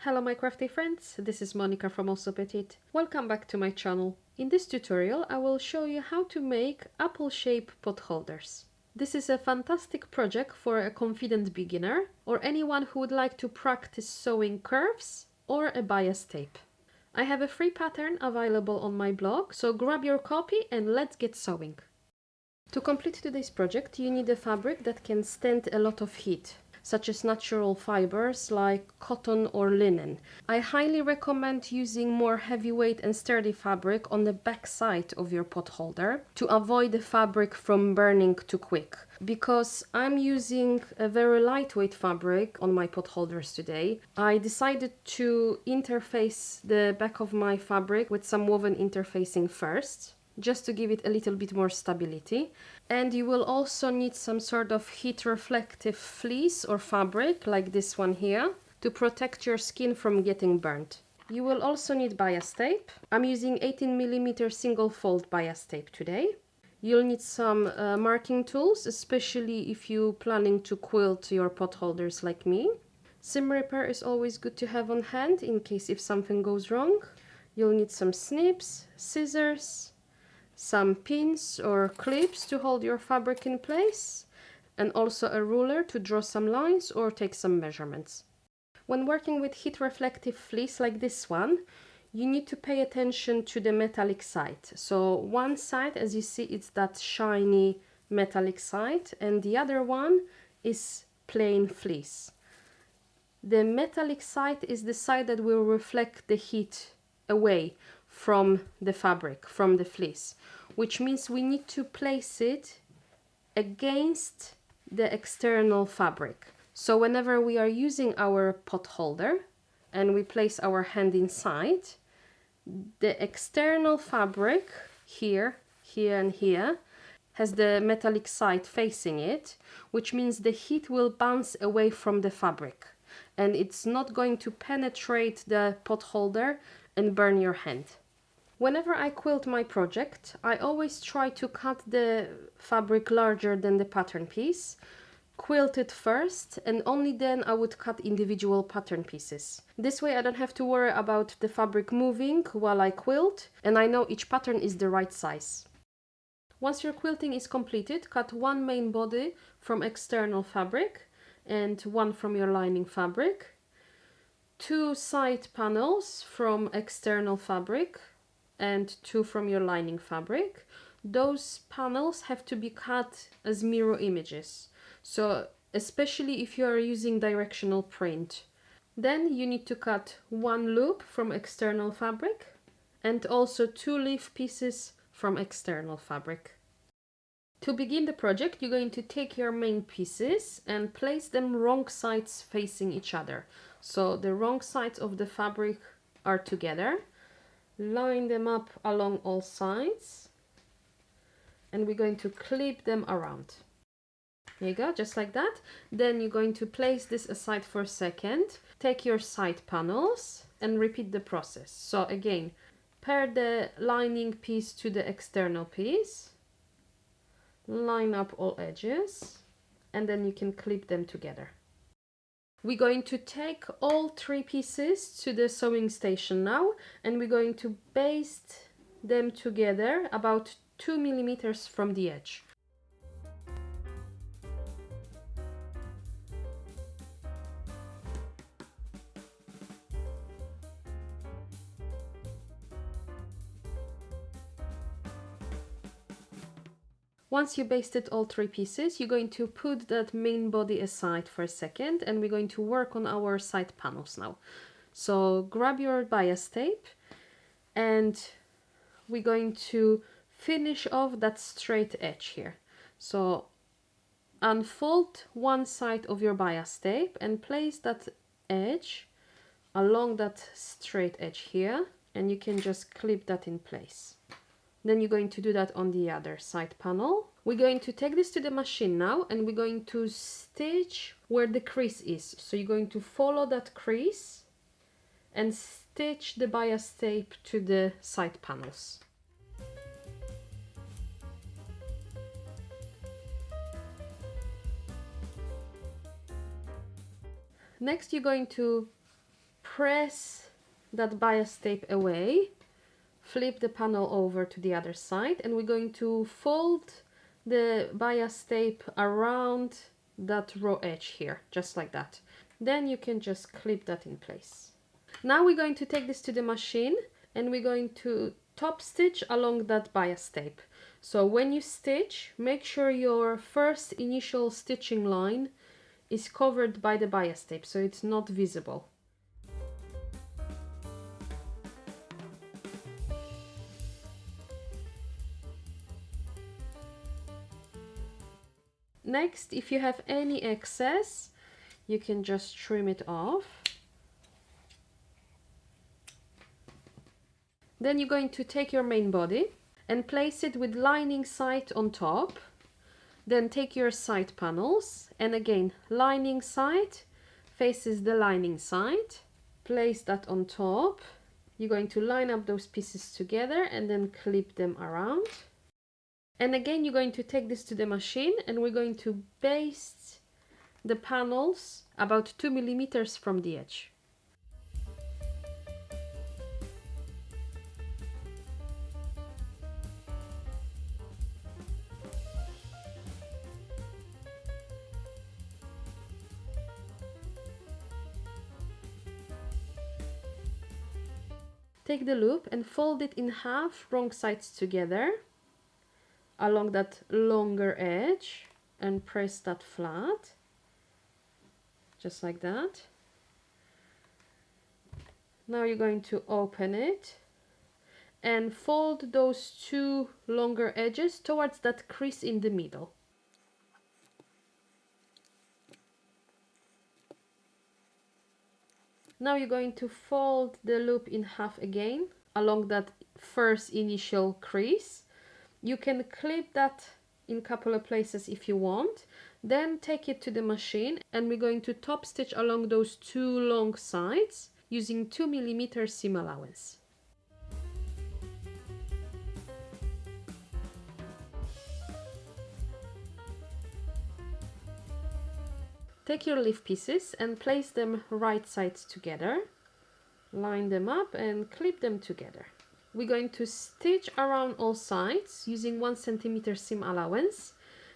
Hello my crafty friends, this is Monica from Allsewpetite. Welcome back to my channel. In this tutorial I will show you how to make apple-shaped pot holders. This is a fantastic project for a confident beginner or anyone who would like to practice sewing curves or a bias tape. I have a free pattern available on my blog, so grab your copy and let's get sewing. To complete today's project you need a fabric that can stand a lot of heat, such as natural fibers like cotton or linen. I highly recommend using more heavyweight and sturdy fabric on the back side of your pot holder to avoid the fabric from burning too quick. Because I'm using a very lightweight fabric on my pot holders today, I decided to interface the back of my fabric with some woven interfacing first, just to give it a little bit more stability. And you will also need some sort of heat reflective fleece or fabric like this one here to protect your skin from getting burnt. You will also need bias tape. I'm using 18mm single fold bias tape today. You'll need some marking tools, especially if you're planning to quilt your pot holders like me. Seam ripper is always good to have on hand in case if something goes wrong. You'll need some snips, scissors, some pins or clips to hold your fabric in place, and also a ruler to draw some lines or take some measurements. When working with heat reflective fleece like this one, you need to pay attention to the metallic side. So one side, as you see, it's that shiny metallic side, and the other one is plain fleece. The metallic side is the side that will reflect the heat away from the fabric, from the fleece, which means we need to place it against the external fabric. So whenever we are using our pot holder and we place our hand inside, the external fabric here, here and here has the metallic side facing it, which means the heat will bounce away from the fabric and it's not going to penetrate the pot holder and burn your hand. Whenever I quilt my project, I always try to cut the fabric larger than the pattern piece, quilt it first, and only then I would cut individual pattern pieces. This way I don't have to worry about the fabric moving while I quilt, and I know each pattern is the right size. Once your quilting is completed, cut one main body from external fabric and one from your lining fabric, two side panels from external fabric and two from your lining fabric. Those panels have to be cut as mirror images, so especially if you are using directional print. Then you need to cut one loop from external fabric and also two leaf pieces from external fabric. To begin the project, you're going to take your main pieces and place them wrong sides facing each other. So the wrong sides of the fabric are together. Line them up along all sides and we're going to clip them around. There you go, just like that. Then you're going to place this aside for a second. Take your side panels and repeat the process. So again, pair the lining piece to the external piece. Line up all edges and then you can clip them together. We're going to take all three pieces to the sewing station now and we're going to baste them together about 2mm from the edge. Once you basted all three pieces, you're going to put that main body aside for a second and we're going to work on our side panels now. So grab your bias tape and we're going to finish off that straight edge here. So unfold one side of your bias tape and place that edge along that straight edge here and you can just clip that in place. Then you're going to do that on the other side panel. We're going to take this to the machine now and we're going to stitch where the crease is. So you're going to follow that crease and stitch the bias tape to the side panels. Next you're going to press that bias tape away, flip the panel over to the other side, and we're going to fold the bias tape around that raw edge here, just like that. Then you can just clip that in place. Now we're going to take this to the machine and we're going to top stitch along that bias tape. So when you stitch, make sure your first initial stitching line is covered by the bias tape, so it's not visible. Next, if you have any excess, you can just trim it off. Then you're going to take your main body and place it with lining side on top. Then take your side panels and again, lining side faces the lining side. Place that on top. You're going to line up those pieces together and then clip them around. And again, you're going to take this to the machine and we're going to baste the panels about 2 millimeters from the edge. Take the loop and fold it in half, wrong sides together, along that longer edge, and press that flat, just like that. Now you're going to open it and fold those two longer edges towards that crease in the middle. Now you're going to fold the loop in half again along that first initial crease. You can clip that in a couple of places if you want. Then take it to the machine and we're going to top stitch along those two long sides using 2 mm seam allowance. Take your leaf pieces and place them right sides together. Line them up and clip them together. We're going to stitch around all sides using 1 cm seam allowance.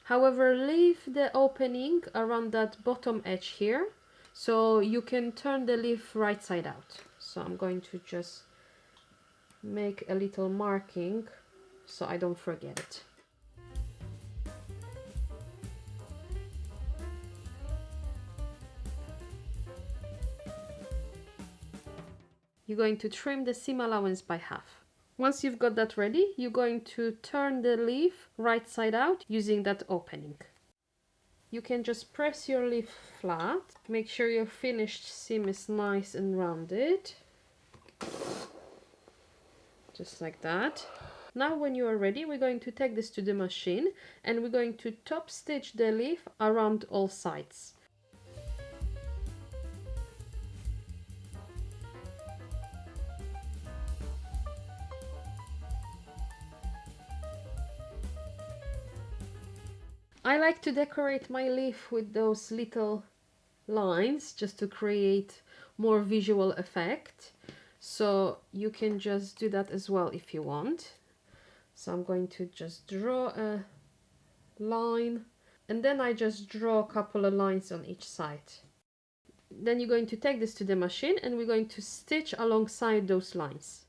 However, leave the opening around that bottom edge here so you can turn the leaf right side out. So I'm going to just make a little marking so I don't forget it. You're going to trim the seam allowance by half. Once you've got that ready, you're going to turn the leaf right side out using that opening. You can just press your leaf flat. Make sure your finished seam is nice and rounded. Just like that. Now when you are ready, we're going to take this to the machine and we're going to top stitch the leaf around all sides. I like to decorate my leaf with those little lines just to create more visual effect. So you can just do that as well if you want. So I'm going to just draw a line and then I just draw a couple of lines on each side. Then you're going to take this to the machine and we're going to stitch alongside those lines.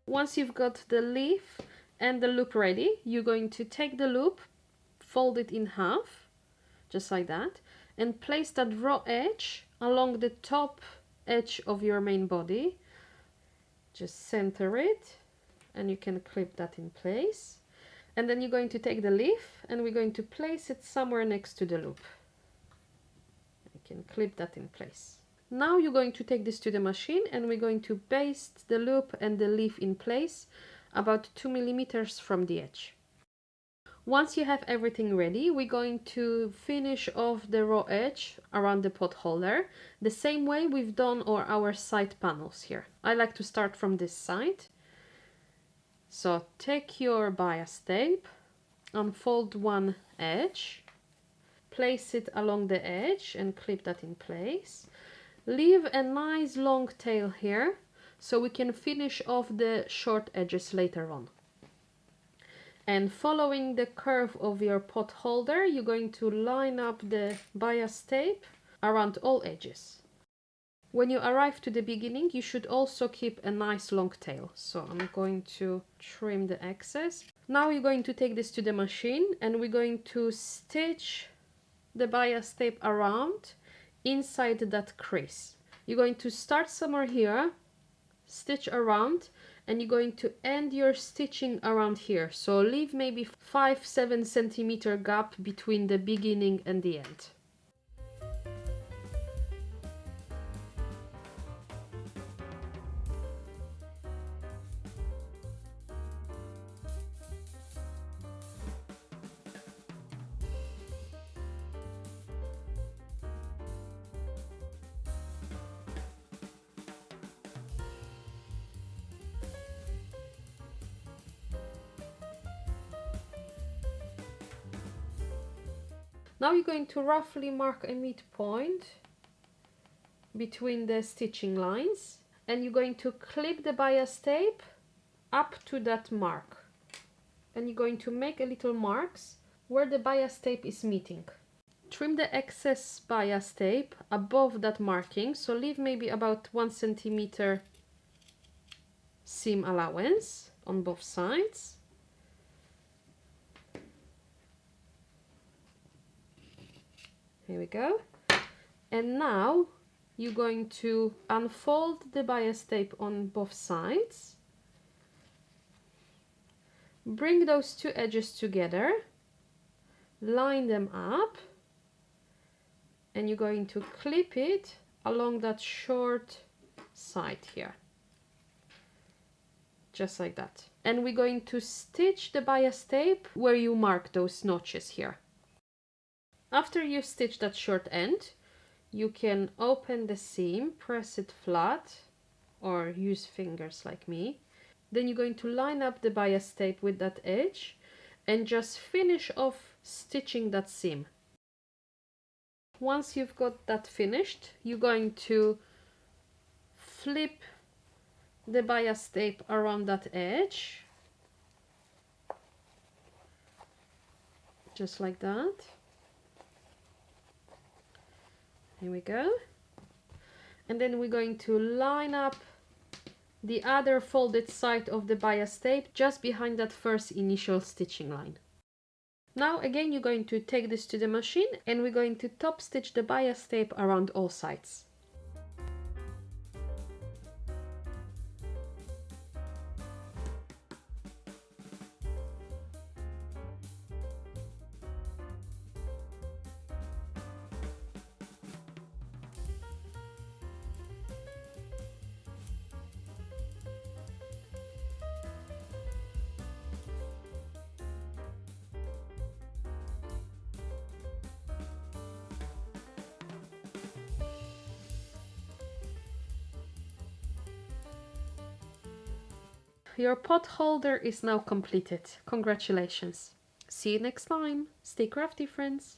Once you've got the leaf and the loop ready, you're going to take the loop, fold it in half, just like that, and place that raw edge along the top edge of your main body. Just center it, and you can clip that in place. And then you're going to take the leaf, and we're going to place it somewhere next to the loop. You can clip that in place. Now you're going to take this to the machine and we're going to baste the loop and the leaf in place about 2 mm from the edge. Once you have everything ready, we're going to finish off the raw edge around the pot holder the same way we've done our side panels here. I like to start from this side. So take your bias tape, unfold one edge, place it along the edge and clip that in place. Leave a nice long tail here so we can finish off the short edges later on. And following the curve of your pot holder, you're going to line up the bias tape around all edges. When you arrive to the beginning, you should also keep a nice long tail. So I'm going to trim the excess. Now you're going to take this to the machine and we're going to stitch the bias tape around inside that crease. You're going to start somewhere here, stitch around, and you're going to end your stitching around here. So leave maybe 5-7 centimeter gap between the beginning and the end. Now you're going to roughly mark a midpoint between the stitching lines and you're going to clip the bias tape up to that mark. And you're going to make a little marks where the bias tape is meeting. Trim the excess bias tape above that marking, so leave maybe about 1 centimeter seam allowance on both sides. Here we go. And now you're going to unfold the bias tape on both sides. Bring those two edges together, line them up, and you're going to clip it along that short side here. Just like that. And we're going to stitch the bias tape where you mark those notches here. After you stitch that short end, you can open the seam, press it flat, or use fingers like me. Then you're going to line up the bias tape with that edge and just finish off stitching that seam. Once you've got that finished, you're going to flip the bias tape around that edge, just like that. Here we go. And then we're going to line up the other folded side of the bias tape just behind that first initial stitching line. Now again you're going to take this to the machine and we're going to top stitch the bias tape around all sides. Your pot holder is now completed. Congratulations. See you next time. Stay crafty, friends.